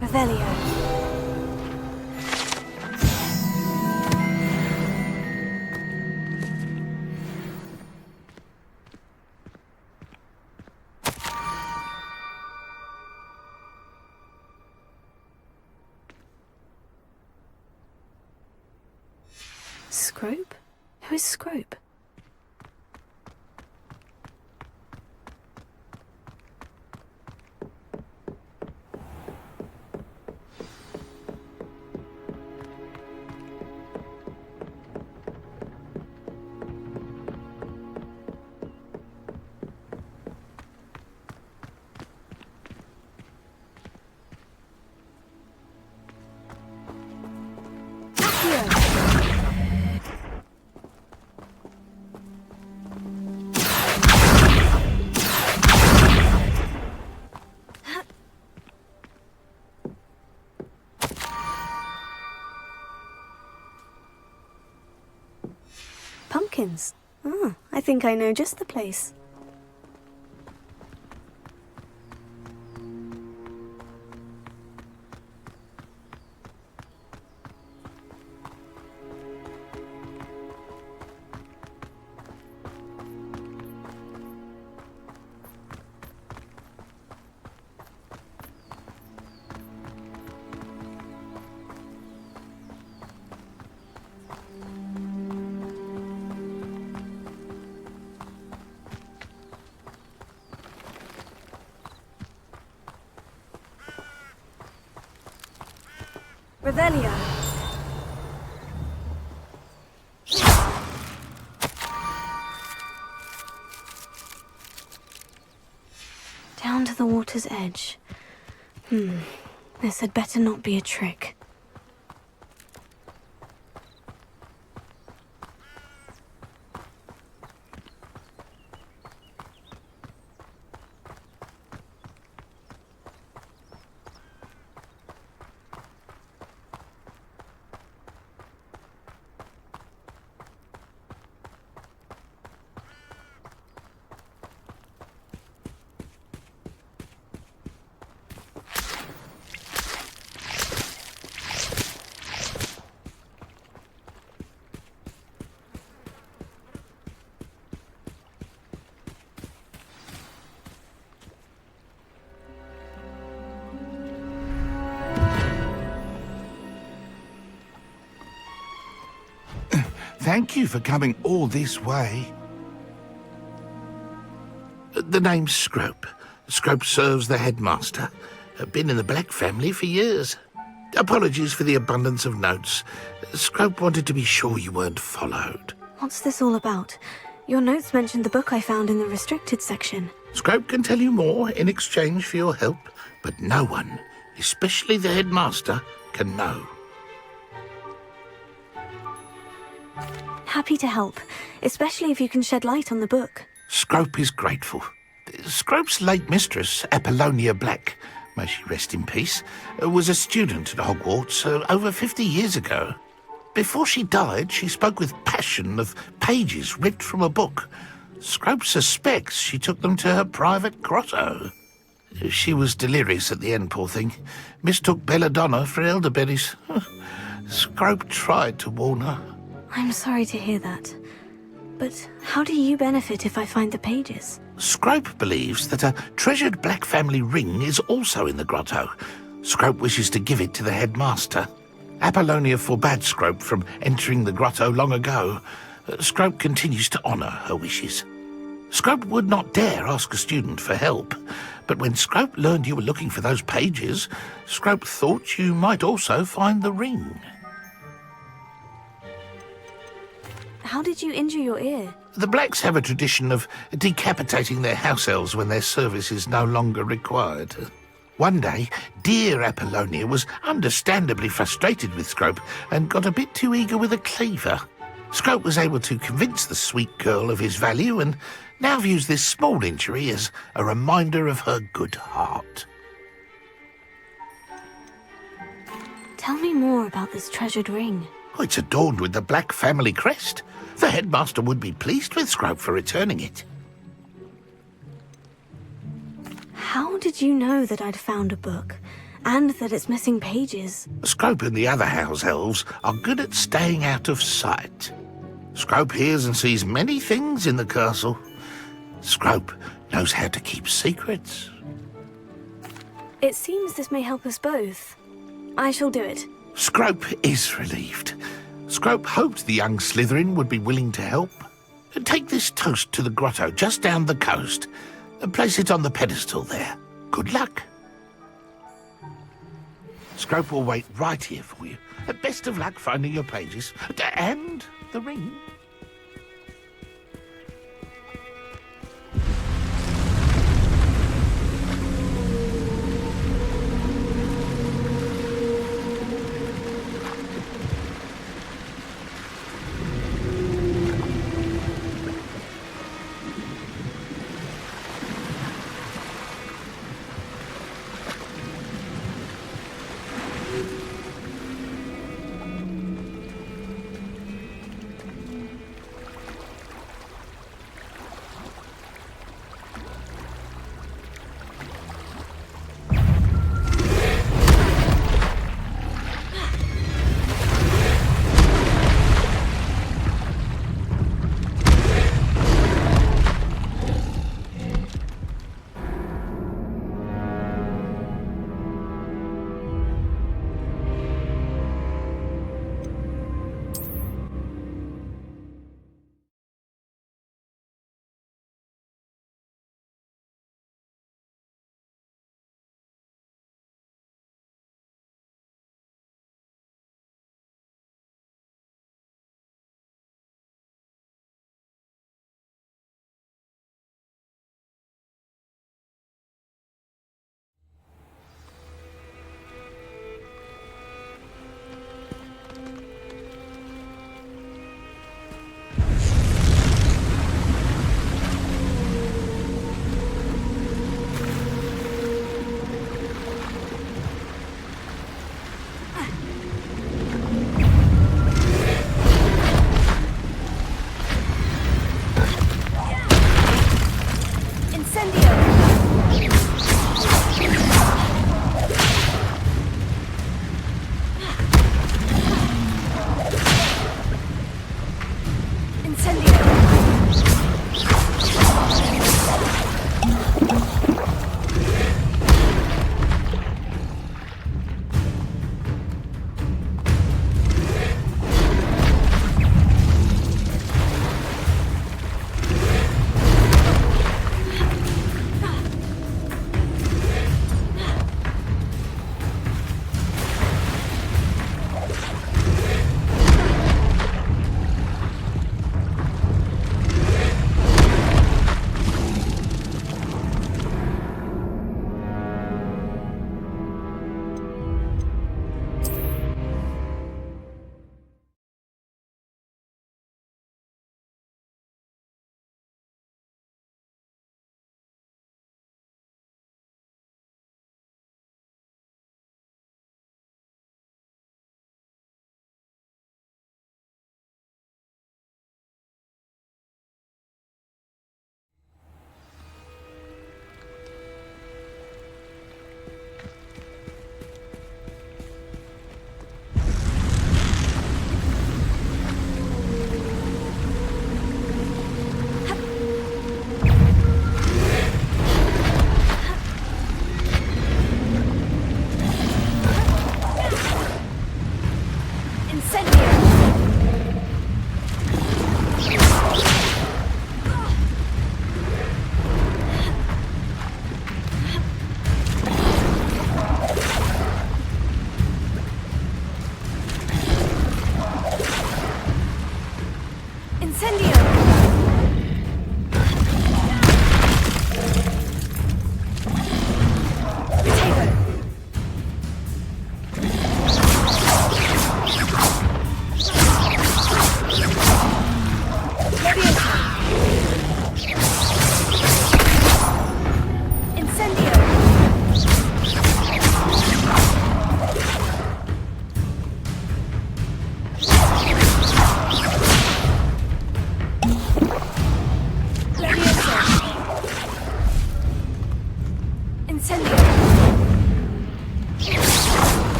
Revelio. Scrope? Who is Scrope? Pumpkins. Oh, I think I know just the place. Revelio. Down to the water's edge. This had better not be a trick. Thank you for coming all this way. The name's Scrope. Scrope serves the headmaster. Been in the Black family for years. Apologies for the abundance of notes. Scrope wanted to be sure you weren't followed. What's this all about? Your notes mentioned the book I found in the restricted section. Scrope can tell you more in exchange for your help, but no one, especially the headmaster, can know. Happy to help, especially if you can shed light on the book. Scrope is grateful. Scrope's late mistress, Apollonia Black, may she rest in peace, was a student at Hogwarts over 50 years ago. Before she died, she spoke with passion of pages ripped from a book. Scrope suspects she took them to her private grotto. She was delirious at the end, poor thing. Mistook belladonna for elderberries. Scrope tried to warn her. I'm sorry to hear that. But how do you benefit if I find the pages? Scrope believes that a treasured Black family ring is also in the grotto. Scrope wishes to give it to the headmaster. Apollonia forbade Scrope from entering the grotto long ago. Scrope continues to honour her wishes. Scrope would not dare ask a student for help, but when Scrope learned you were looking for those pages, Scrope thought you might also find the ring. How did you injure your ear? The Blacks have a tradition of decapitating their house elves when their service is no longer required. One day, dear Apollonia was understandably frustrated with Scrope and got a bit too eager with a cleaver. Scrope was able to convince the sweet girl of his value and now views this small injury as a reminder of her good heart. Tell me more about this treasured ring. Oh, it's adorned with the Black family crest. The headmaster would be pleased with Scrope for returning it. How did you know that I'd found a book? and that it's missing pages. Scrope and the other house elves are good at staying out of sight. Scrope hears and sees many things in the castle. Scrope knows how to keep secrets. It seems this may help us both. I shall do it. Scrope is relieved. Scrope hoped the young Slytherin would be willing to help. Take this toast to the grotto just down the coast and place it on the pedestal there. Good luck. Scrope will wait right here for you. Best of luck finding your pages and the ring.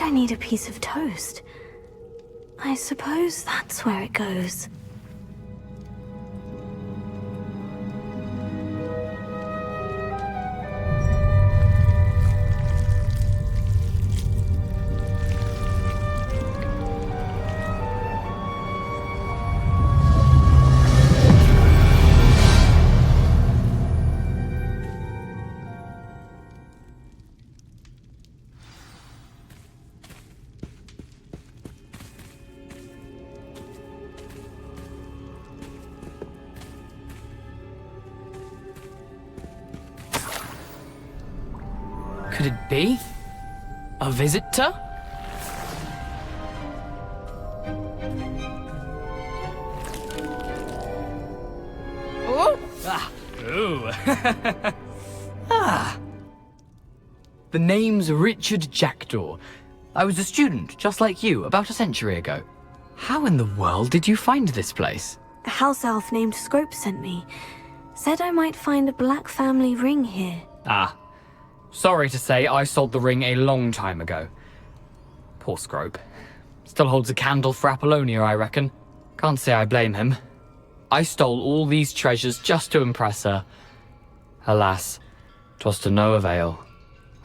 I need a piece of toast. I suppose that's where it goes. Could it be? A visitor? Oh! Ah! Ooh! Ah! The name's Richard Jackdaw. I was a student, just like you, about a century ago. How in the world did you find this place? A house elf named Scrope sent me. Said I might find a black family ring here. Ah. Sorry to say, I sold the ring a long time ago. Poor Scrope. Still holds a candle for Apollonia, I reckon. Can't say I blame him. I stole all these treasures just to impress her. Alas, 'twas to no avail.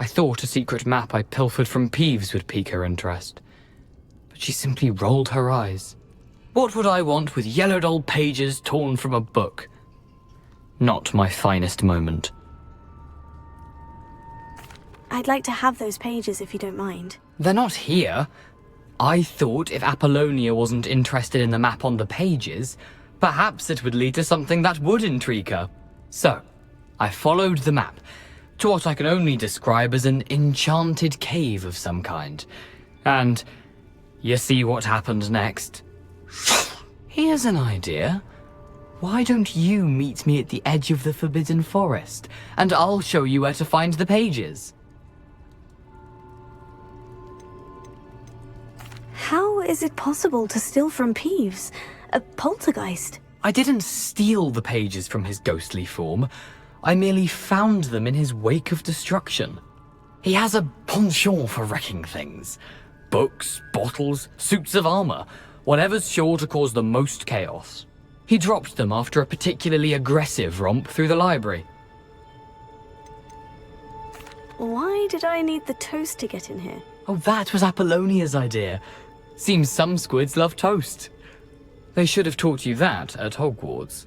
I thought a secret map I pilfered from Peeves would pique her interest. But she simply rolled her eyes. What would I want with yellowed old pages torn from a book? Not my finest moment. I'd like to have those pages if you don't mind. They're not here. I thought if Apollonia wasn't interested in the map on the pages, perhaps it would lead to something that would intrigue her. So, I followed the map to what I can only describe as an enchanted cave of some kind. And you see what happened next? Here's an idea. Why don't you meet me at the edge of the Forbidden Forest, and I'll show you where to find the pages. How is it possible to steal from Peeves? A poltergeist? I didn't steal the pages from his ghostly form. I merely found them in his wake of destruction. He has a penchant for wrecking things. Books, bottles, suits of armor, whatever's sure to cause the most chaos. He dropped them after a particularly aggressive romp through the library. Why did I need the toast to get in here? Oh, that was Apollonia's idea. Seems some squids love toast. They should have taught you that at Hogwarts.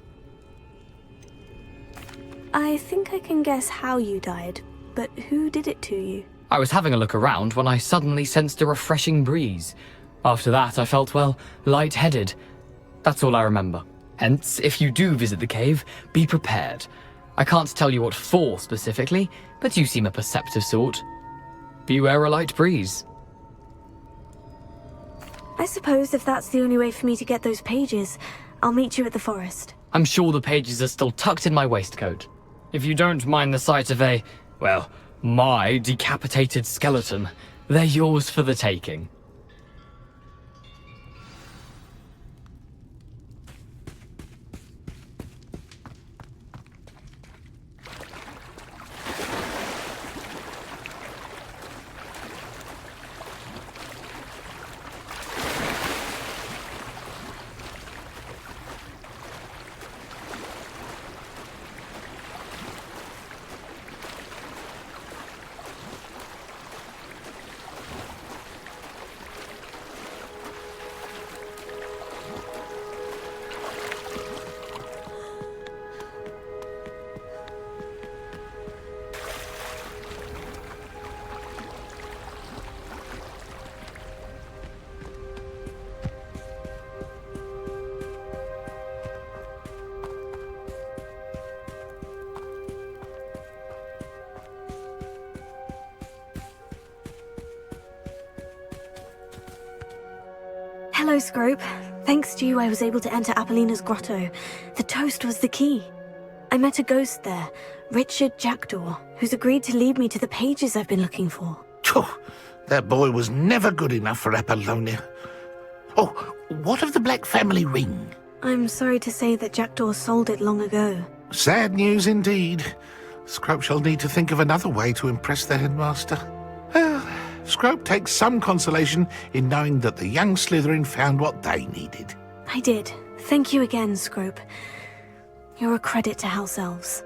I think I can guess how you died, but who did it to you? I was having a look around when I suddenly sensed a refreshing breeze. After that, I felt, well, lightheaded. That's all I remember. Hence, if you do visit the cave, be prepared. I can't tell you what for specifically, but you seem a perceptive sort. Beware a light breeze. I suppose if that's the only way for me to get those pages, I'll meet you at the forest. I'm sure the pages are still tucked in my waistcoat. If you don't mind the sight of my decapitated skeleton, they're yours for the taking. Hello, Scrope. Thanks to you, I was able to enter Apollina's grotto. The toast was the key. I met a ghost there, Richard Jackdaw, who's agreed to lead me to the pages I've been looking for. Oh, that boy was never good enough for Apollonia. Oh, what of the Black family ring? I'm sorry to say that Jackdaw sold it long ago. Sad news indeed. Scrope shall need to think of another way to impress the headmaster. Well, Scrope takes some consolation in knowing that the young Slytherin found what they needed. I did. Thank you again, Scrope. You're a credit to House Elves.